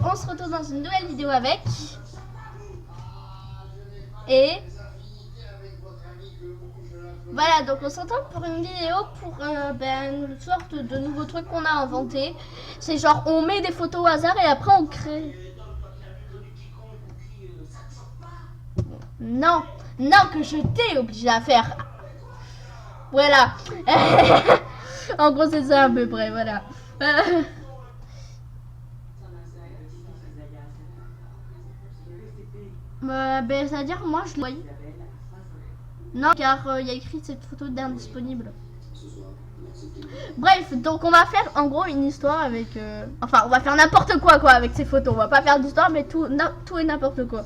on se retrouve dans une nouvelle vidéo avec. Et voilà, donc on s'entend pour une vidéo pour une sorte de nouveau truc qu'on a inventé. C'est genre on met des photos au hasard et après on crée. Non, non, que je t'ai obligé à faire. Voilà. En gros c'est ça à peu près, voilà. C'est-à-dire moi je l'ai. Non, car il y a écrit cette photo d'indisponible. Bref, donc on va faire en gros une histoire avec... Enfin, on va faire n'importe quoi avec ces photos. On va pas faire d'histoire, mais tout et n'importe quoi.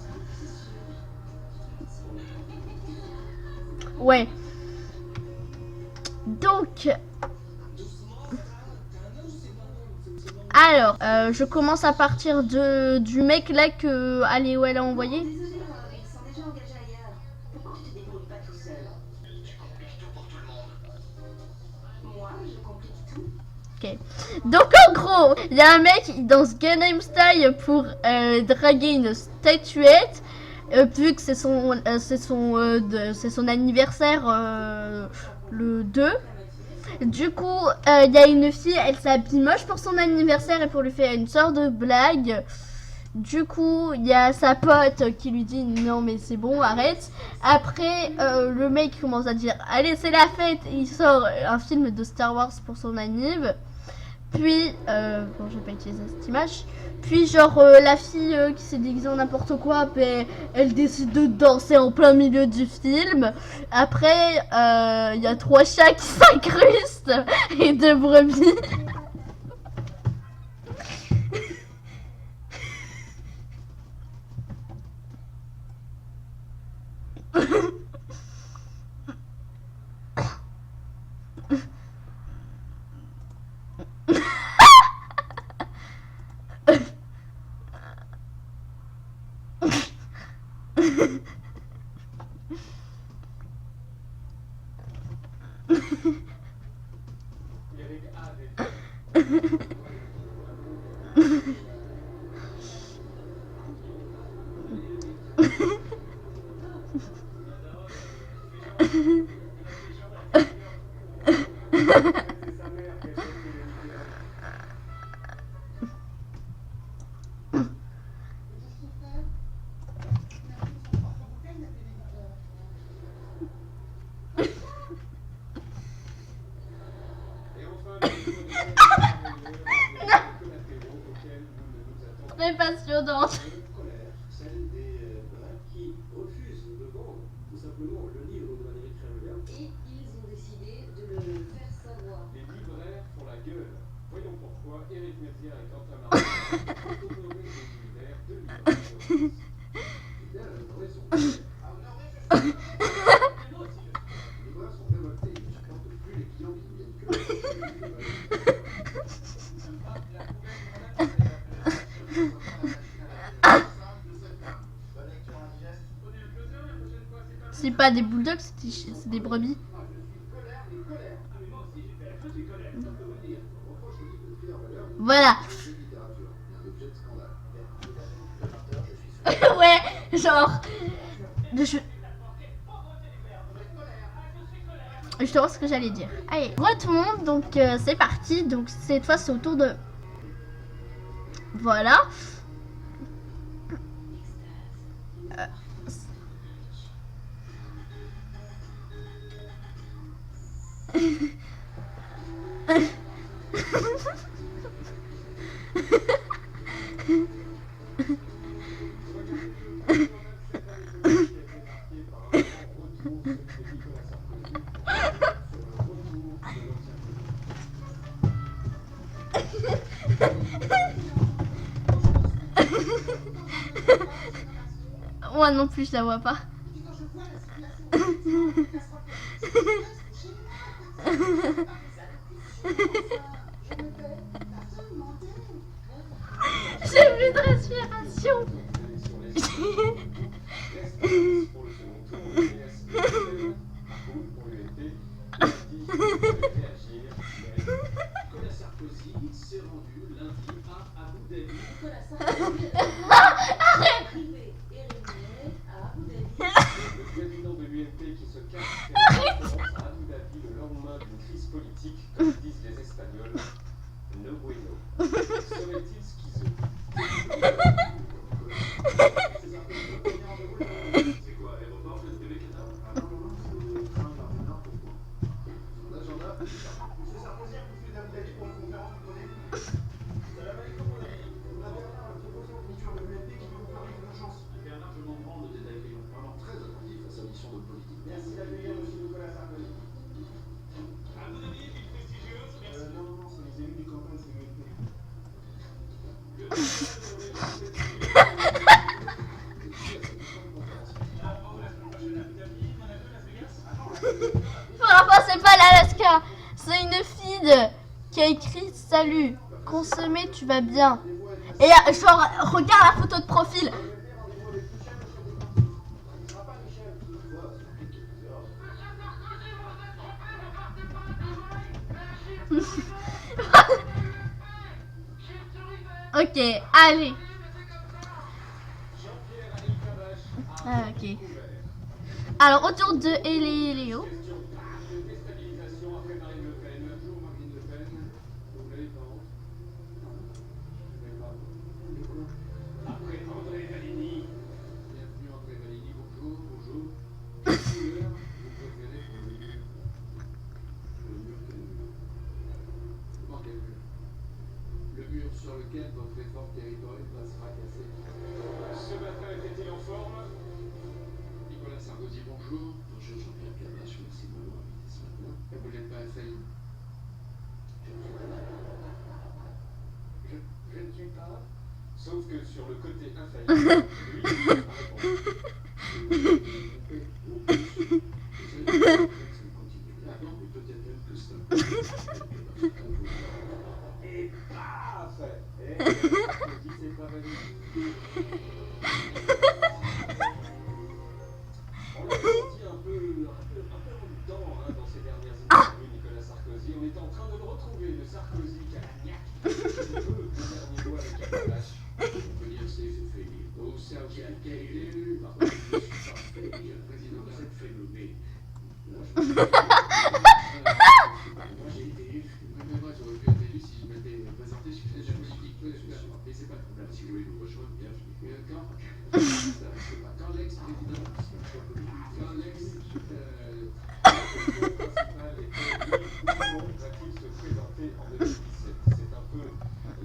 Ouais. Donc... Alors, je commence à partir du mec là que Aléo elle a envoyé. Ok. Donc en gros, il y a un mec qui danse Gangnam Style pour draguer une statuette. Vu que c'est son anniversaire le 2. Du coup, il y a une fille, elle s'habille moche pour son anniversaire et pour lui faire une sorte de blague. Du coup, il y a sa pote qui lui dit non mais c'est bon, arrête. Après, le mec commence à dire allez c'est la fête. Et il sort un film de Star Wars pour son anniv. Puis, bon je vais pas utiliser cette image. Puis genre la fille qui s'est déguisée en n'importe quoi, ben, elle décide de danser en plein milieu du film. Après, il y a 3 chats qui s'incrustent et 2 brebis. Très passionnante. C'est pas des bulldogs, c'est des brebis. Voilà. Ouais, genre... Je te vois ce que j'allais dire. Allez, re tout le monde, donc c'est parti. Donc cette fois c'est au tour de... Voilà. Moi non plus, je la vois pas. J'ai plus de respiration. président de l'UMP qui se cache à Abu Dhabi le lendemain d'une crise politique, comme disent les Espagnols, no bueno. Serait-il schizo? C'est quoi, aéroport, le TV Qatar? Ah non, non, c'est le train vers le Nord, pourquoi? Son agenda, c'est Sarkozy a poussé d'Abu Dhabi pour une conférence du premier ministre. Salam alaikum, mon ami. On a Bernard, le proposé en miniature de l'UMP qui veut vous parler d'une urgence. Bernard, je m'en prends le détail client. Vraiment très attentif à sa mission de politique. Merci d'accueillir M. Nicolas Sarkozy. Abu Dhabi, ville prestigieuse, merci. Non, non, non, c'est les élus des campagnes, c'est l'UMP. Enfin, c'est pas l'Alaska, c'est une fille qui a écrit salut, consommé, tu vas bien. Et genre, regarde la photo de profil. Ok, allez. Ah, ok. Alors, autour de Ellie et Léo. Déstabilisation après Marine Le Pen. Bonjour Marine Le Pen. Vous l'avez pas. Après André Valigny. Bienvenue André Valigny. Bonjour, bonjour. Quelle couleur vous préférez pour le mur? Le mur quel mur? Comment quel mur? Le mur sur lequel votre réforme territoriale va se fracasser. Ce matin était-il en forme? Nicolas Sarkozy, bonjour. Bonjour Jean-Pierre Camache, merci de m'avoir invité ce matin. Vous n'êtes pas FAI? Je ne suis pas. Sauf que sur le côté infaillible, et paf! C'est pas magnifique. On l'a senti un peu en dedans dans ces dernières interviews, Nicolas Sarkozy. On est en train de le retrouver, le Sarkozy Calagnac, le dernier doigt avec la vache. On peut dire que c'est fait lire. Au Serge quel élu, par contre, je ne suis pas fait lire. Le président de cette fait nommer. Moi, j'ai été élu. Moi, j'aurais pu être élu si je m'étais présenté. Je suis politique. Mais c'est pas le problème. Si vous voulez nous rejoindre, bien, je dis quand l'ex-président, quand l'ex-principal va-t-il se présenter en 2017? C'est un peu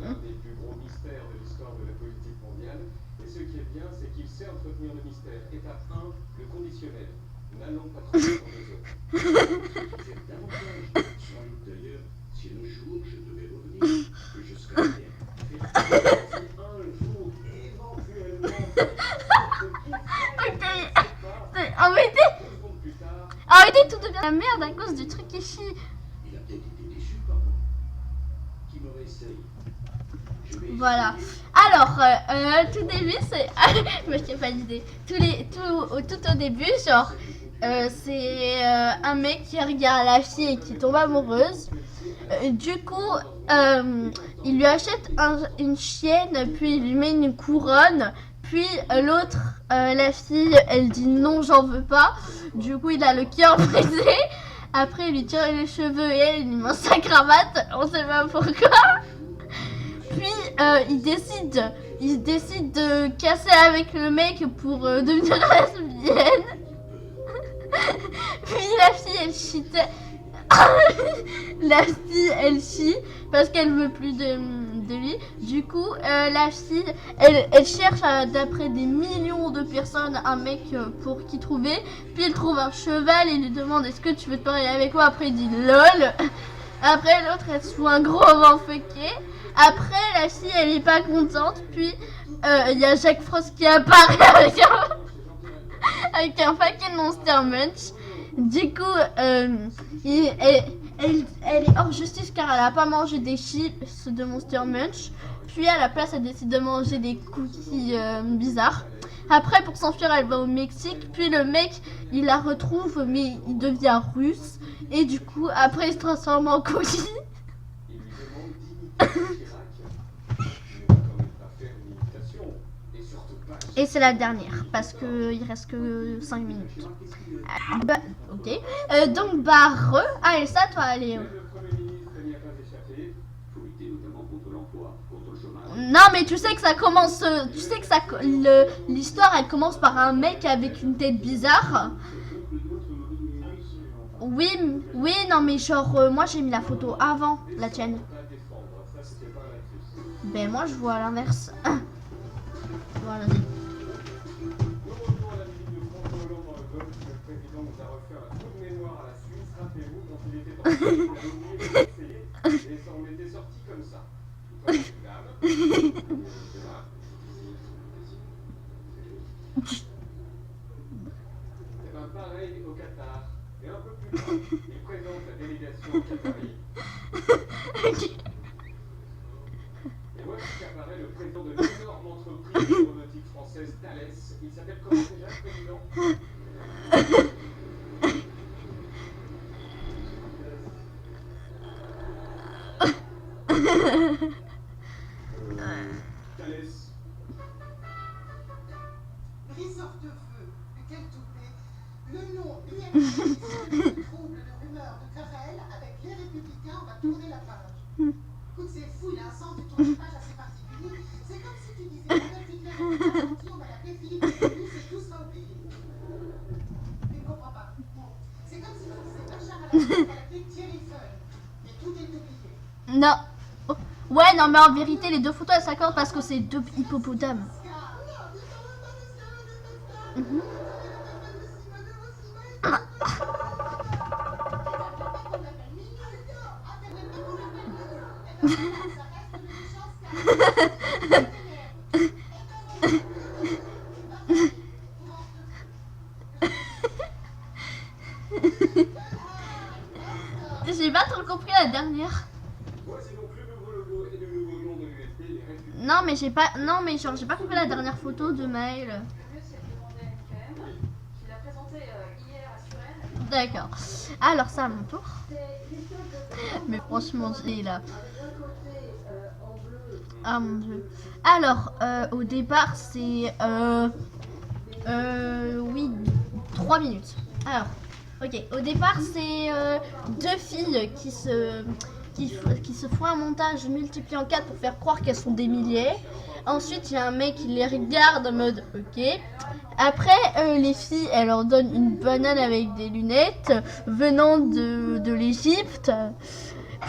l'un des plus gros mystères de l'histoire de la politique mondiale. Et ce qui est bien, c'est qu'il sait entretenir le mystère. Étape 1, le conditionnel. N'allons pas trop dans les autres. C'est davantage sans doute d'ailleurs, si un jour je devais revenir, que je serais bien. Si un jour, éventuellement, Arrêtez, tout devient la merde à cause du truc qui chie. il a peut-être été déçu par moi. Qui me réessaye. Voilà. Alors, tout début, c'est... Moi, je n'ai pas d'idée. Tout au début, genre, c'est un mec qui regarde la fille et qui tombe amoureuse. Du coup, il lui achète une chienne, puis il lui met une couronne. Puis l'autre, la fille, elle dit non, j'en veux pas. Du coup, il a le cœur brisé. Après, il lui tire les cheveux et elle, il lui met sa cravate. On sait pas pourquoi. Puis, il décide de casser avec le mec pour devenir lesbienne. Puis la fille, elle chie. La fille, elle chie parce qu'elle veut plus de lui. Du coup, la fille, elle cherche d'après des millions de personnes un mec pour qui trouver. Puis elle trouve un cheval et lui demande est-ce que tu veux te marier avec moi. Après, il dit lol. Après, l'autre, elle se fout un gros vent fucké. Après, la fille, elle est pas contente. Puis, il y a Jacques Frost qui apparaît avec un paquet de Monster Munch. Du coup, elle est hors justice car elle a pas mangé des chips de Monster Munch. Puis à la place, elle décide de manger des cookies bizarres. Après, pour s'enfuir, elle va au Mexique. Puis le mec, il la retrouve, mais il devient russe. Et du coup, après, il se transforme en cookie. Il lui demande d'imiter Chirac. Il ne va quand même Et c'est la dernière, parce qu'il reste que 5 minutes. Bah, ok. Donc, bah, Ah, et ça, toi, allez. Non, mais tu sais que ça commence. Tu sais que ça. L'histoire, elle commence par un mec avec une tête bizarre. Oui, oui, non, mais genre, moi j'ai mis la photo avant la tienne. Ben, moi je vois à l'inverse. Voilà. Pareil au Qatar, et un peu plus loin, il présente la délégation qatari. Et voici qu'apparaît le président de l'énorme entreprise aéronautique française Thales. Il s'appelle comment déjà le président? Thales. Briseur de feu, quel toupet. Le nom IMC de trouble, de rumeurs, de querelles, avec les républicains, on va tourner la page. Écoute, c'est fou, il a un sens du tournage assez particulier. C'est comme si tu disais, Adolf Hitler est gentil, on va l'appeler Philippe Auguste et tout sera oublié. Tu ne comprends pas. Bon. C'est comme si tu disais Bachar al-Assad, on va l'appeler Thierry Feuille. Et tout est oublié. Non. Oh. Ouais, non, mais en vérité, les deux photos elles s'accordent parce que c'est deux hippopotames. Mhm. J'ai pas trop compris la dernière. Non mais j'ai pas. Non mais genre j'ai pas compris la dernière photo de Maël. D'accord. Alors ça à mon tour. Mais franchement j'ai là. Ah mon dieu. Alors au départ c'est oui 3 minutes. Alors ok, au départ c'est deux filles qui se font un montage multiplié en 4 pour faire croire qu'elles sont des milliers. Ensuite il y a un mec qui les regarde en mode ok. Après les filles elles leur donnent une banane avec des lunettes venant de l'Égypte.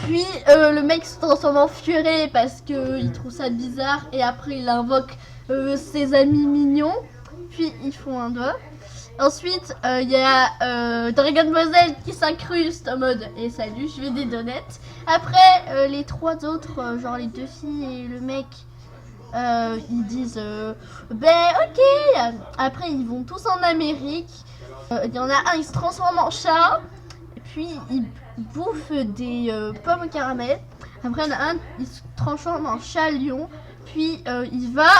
Puis le mec se transforme en furet parce qu'il trouve ça bizarre et après il invoque ses amis mignons. Puis ils font un doigt. Ensuite il y a Dragon Ball Z qui s'incruste en mode et salut je veux des donuts. Après les trois autres genre les deux filles et le mec ils disent ben ok. Après ils vont tous en Amérique. Il y en a un il se transforme en chat. Puis il bouffe des pommes au caramel. Après il y en a un il se transforme en chat lion. Puis il va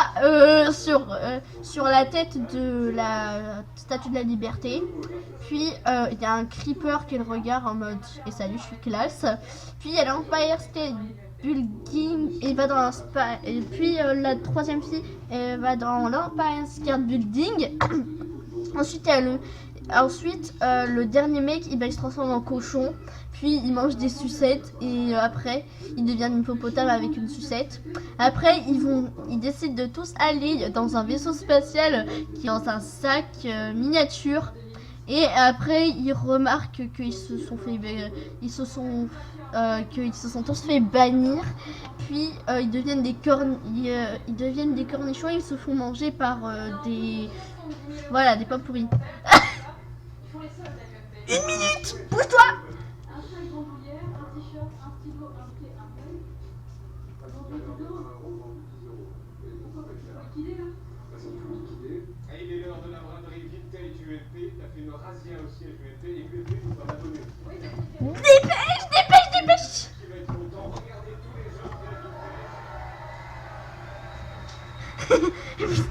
sur la tête de la statue de la liberté. Puis il y a un creeper qui le regarde en mode et salut je suis classe. Puis il y a l'Empire State Building et va dans et puis la troisième fille elle va dans l'Empire State Building. Ensuite le dernier mec il se transforme en cochon. Puis il mange des sucettes et après il devient une hippopotame avec une sucette. Après ils décident de tous aller dans un vaisseau spatial qui est dans un sac miniature. Et après ils remarquent qu'ils se sont tous fait bannir. Puis ils deviennent des cornichons et ils se font manger par des pommes pourries. Une minute, bouge-toi. Il est l'heure de la braderie Vintage UMP. T'as fait une razzia aussi avec UMP et UMP nous va l'abonner. Dépêche. Qui va être content. Regardez tous les gens de la Vintage.